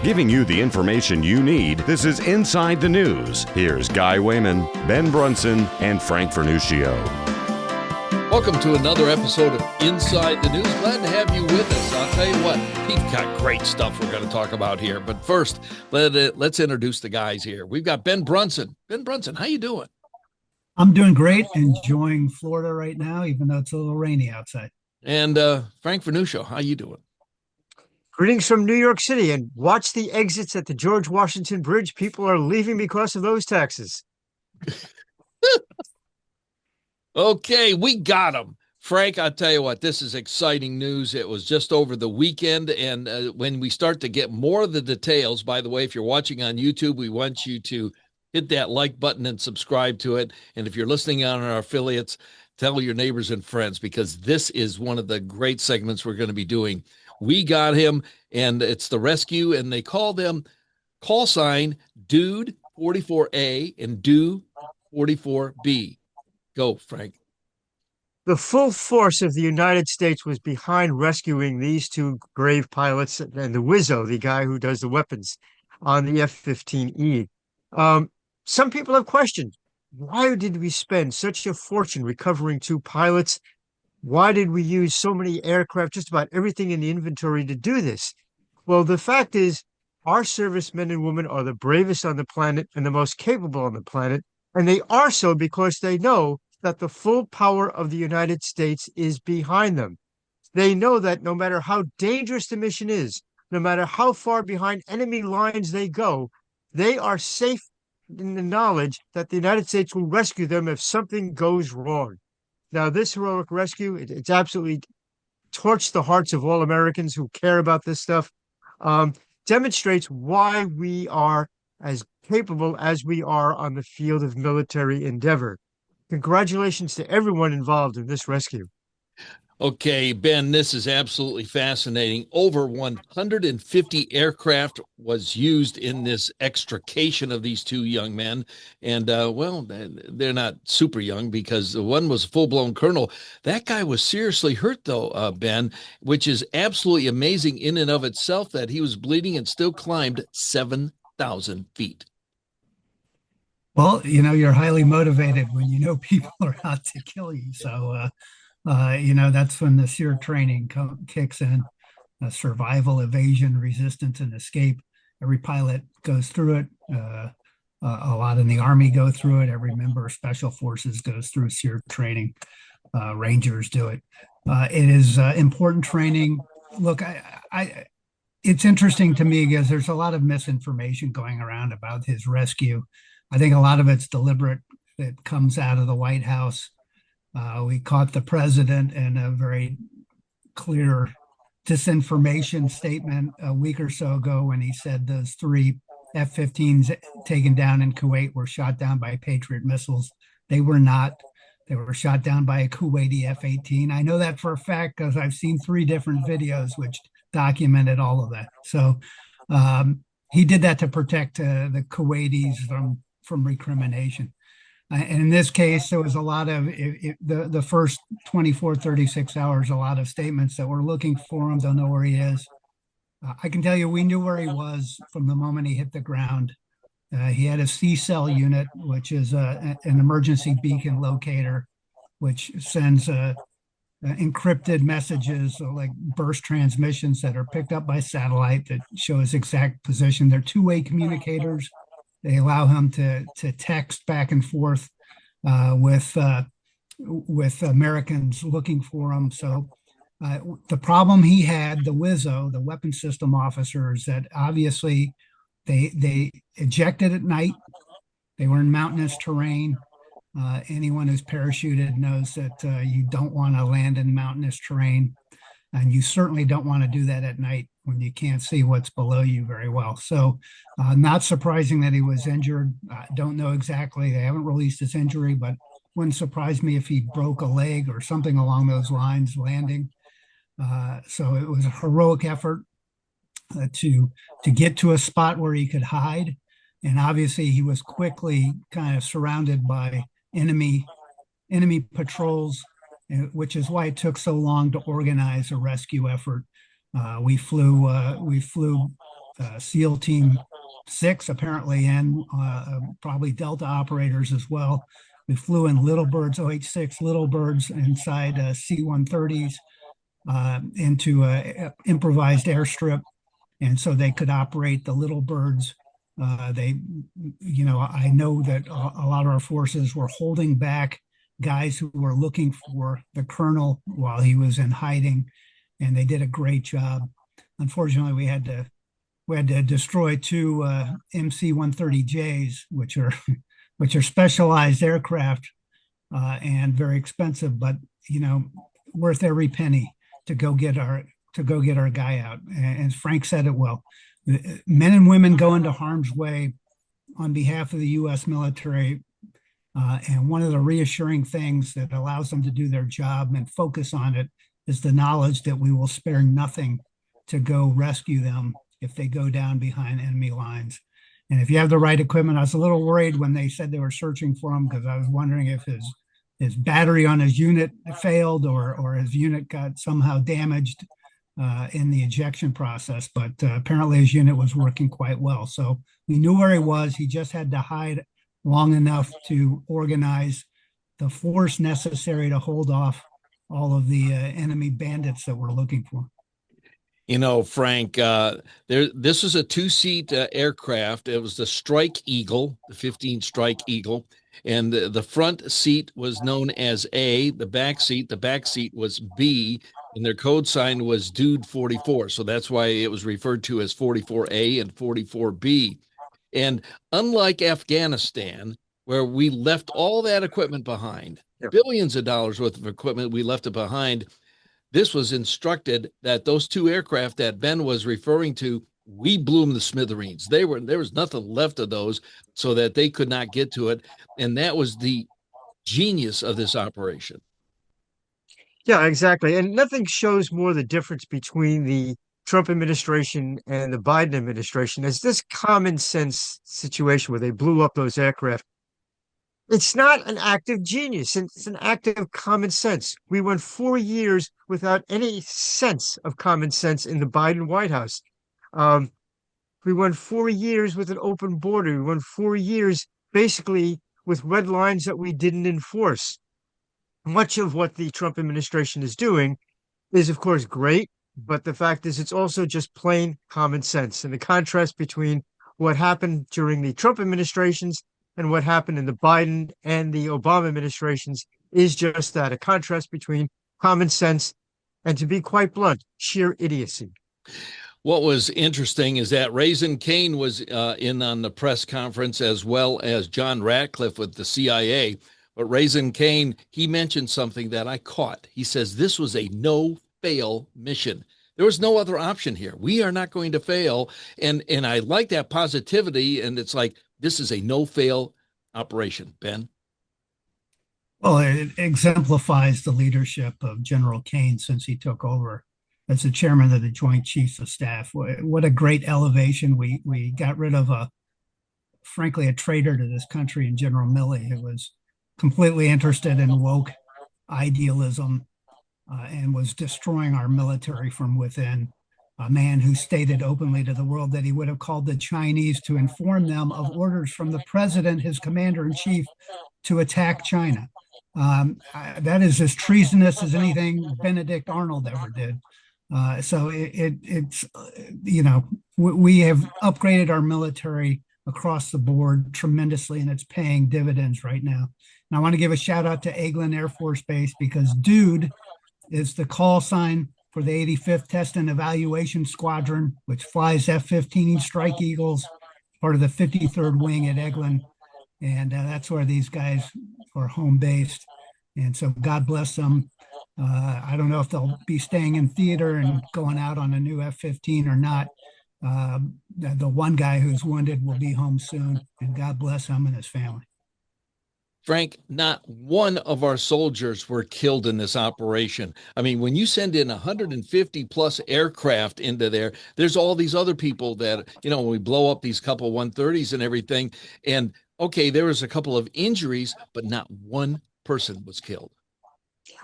Giving you the information you need, this is Inside the News. Here's Guy Wehman, Ben Brunson, and Frank Vernuccio. Welcome to another episode of Inside the News. Glad to have you with us. I'll tell you what, we've got great stuff we're going to talk about here. But first, let's introduce the guys here. We've got Ben Brunson. Ben Brunson, how you doing? I'm doing great, enjoying Florida right now, even though it's a little rainy outside. And Frank Vernuccio, how you doing? Greetings from New York City, and watch the exits at the George Washington Bridge. People are leaving because of those taxes. Okay, we got them. Frank, I'll tell you what, this is exciting news. It was just over the weekend, and when we start to get more of the details, by the way, if you're watching on YouTube, we want you to hit that like button and subscribe to it. And if you're listening on our affiliates, tell your neighbors and friends, because this is one of the great segments we're going to be doing. We got him, and it's the rescue, and they call them call sign Dude 44A and Do 44B. Go, Frank. The full force of the United States was behind rescuing these two brave pilots and the Wizzo, the guy who does the weapons on the F-15E. Some people have questioned, why did we spend such a fortune recovering two pilots? Why did we use so many aircraft, just about everything in the inventory to do this? Well, the fact is, our servicemen and women are the bravest on the planet and the most capable on the planet. And they are so because they know that the full power of the United States is behind them. They know that no matter how dangerous the mission is, no matter how far behind enemy lines they go, they are safe in the knowledge that the United States will rescue them if something goes wrong. Now, this heroic rescue, it's absolutely torched the hearts of all Americans who care about this stuff, demonstrates why we are as capable as we are on the field of military endeavor. Congratulations to everyone involved in this rescue. Okay, Ben, this is absolutely fascinating. Over 150 aircraft was used in this extrication of these two young men. And, well, they're not super young because the one was a full-blown colonel. That guy was seriously hurt, though, Ben, which is absolutely amazing in and of itself that he was bleeding and still climbed 7,000 feet. Well, you're highly motivated when you know people are out to kill you. So, that's when the SEER training kicks in, survival, evasion, resistance, and escape. Every pilot goes through it. A lot in the Army go through it. Every member of Special Forces goes through SEER training. Rangers do it. It is important training. Look, it's interesting to me because there's a lot of misinformation going around about his rescue. I think a lot of it's deliberate. It comes out of the White House. We caught the president in a very clear disinformation statement a week or so ago when he said those three F-15s taken down in Kuwait were shot down by Patriot missiles. They were not. They were shot down by a Kuwaiti F-18. I know that for a fact because I've seen 3 different videos which documented all of that. So he did that to protect the Kuwaitis from recrimination. And in this case, there was a lot of the first 24, 36 hours, a lot of statements that we're looking for him, don't know where he is. I can tell you, we knew where he was from the moment he hit the ground. He had a C-cell unit, which is an emergency beacon locator, which sends encrypted messages like burst transmissions that are picked up by satellite that show his exact position. They're two-way communicators. They allow him to text back and forth with Americans looking for him. So the problem he had, the Wizzo, the weapon system officers, that obviously they ejected at night. They were in mountainous terrain. Anyone who's parachuted knows that you don't want to land in mountainous terrain, and you certainly don't want to do that at night when you can't see what's below you very well. So not surprising that he was injured. Don't know exactly. They haven't released his injury, but wouldn't surprise me if he broke a leg or something along those lines landing. So it was a heroic effort to get to a spot where he could hide. And obviously he was quickly kind of surrounded by enemy patrols, which is why it took so long to organize a rescue effort. We flew SEAL Team 6, apparently, and probably Delta operators as well. We flew in Little Birds, OH-6 Little Birds inside C-130s into an improvised airstrip. And so they could operate the Little Birds. I know that a lot of our forces were holding back guys who were looking for the colonel while he was in hiding, and they did a great job. Unfortunately, we had to destroy two MC-130Js, which are specialized aircraft and very expensive, but worth every penny to go get our guy out. And Frank said it well. Men and women go into harm's way on behalf of the U.S. military. And one of the reassuring things that allows them to do their job and focus on it is the knowledge that we will spare nothing to go rescue them if they go down behind enemy lines. And if you have the right equipment, I was a little worried when they said they were searching for him, because I was wondering if his battery on his unit failed or his unit got somehow damaged in the ejection process. But apparently his unit was working quite well. So we knew where he was. He just had to hide long enough to organize the force necessary to hold off all of the enemy bandits that we're looking for. Frank, this is a two-seat aircraft. It was the Strike Eagle, the 15 Strike Eagle, and the front seat was known as A. The back seat was B, and their code sign was Dude 44. So that's why it was referred to as 44A and 44B. And unlike Afghanistan, where we left all that equipment behind, billions of dollars worth of equipment, we left it behind. This was instructed that those two aircraft that Ben was referring to, we blew them to smithereens. There was nothing left of those, so that they could not get to it. And that was the genius of this operation. Yeah, exactly. And nothing shows more the difference between the Trump administration and the Biden administration as this common sense situation where they blew up those aircraft. It's not an act of genius. It's an act of common sense. We went 4 years without any sense of common sense in the Biden White House. We went 4 years with an open border. We went 4 years basically with red lines that we didn't enforce. Much of what the Trump administration is doing is, of course, great, but the fact is it's also just plain common sense. And the contrast between what happened during the Trump administrations and what happened in the Biden and the Obama administrations is just that, a contrast between common sense and, to be quite blunt, sheer idiocy. What was interesting is that Raising Cane was in on the press conference, as well as John Ratcliffe with the CIA. But Raising Cane, he mentioned something that I caught. He says this was a no-fail mission. There was no other option here. We are not going to fail. And I like that positivity. And it's like, this is a no-fail operation. Ben? Well, it exemplifies the leadership of General Kane since he took over as the chairman of the Joint Chiefs of Staff. What a great elevation. We got rid of frankly, a traitor to this country in General Milley, who was completely interested in woke idealism and was destroying our military from within. A man who stated openly to the world that he would have called the Chinese to inform them of orders from the president, his commander-in-chief, to attack China. That is as treasonous as anything Benedict Arnold ever did. So it's we have upgraded our military across the board tremendously, and it's paying dividends right now. And I want to give a shout out to Eglin Air Force Base, because Dude is the call sign for the 85th Test and Evaluation Squadron, which flies F-15 Strike Eagles, part of the 53rd Wing at Eglin. And that's where these guys are home based. And so God bless them. I don't know if they'll be staying in theater and going out on a new F-15 or not. The one guy who's wounded will be home soon, and God bless him and his family. Frank, not one of our soldiers were killed in this operation. I mean, when you send in 150 plus aircraft into there, there's all these other people that, when we blow up these couple 130s and everything, and okay, there was a couple of injuries, but not one person was killed.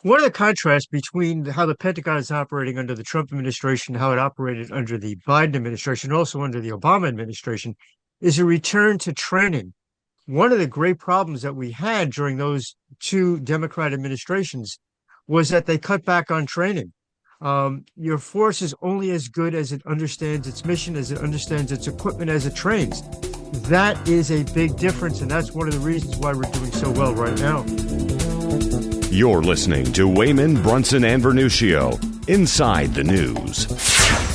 One of the contrasts between how the Pentagon is operating under the Trump administration, how it operated under the Biden administration, also under the Obama administration, is a return to training. One of the great problems that we had during those two Democrat administrations was that they cut back on training. Your force is only as good as it understands its mission, as it understands its equipment, as it trains. That is a big difference, and that's one of the reasons why we're doing so well right now. You're listening to Wehman, Brunson and Vernuccio, Inside the News.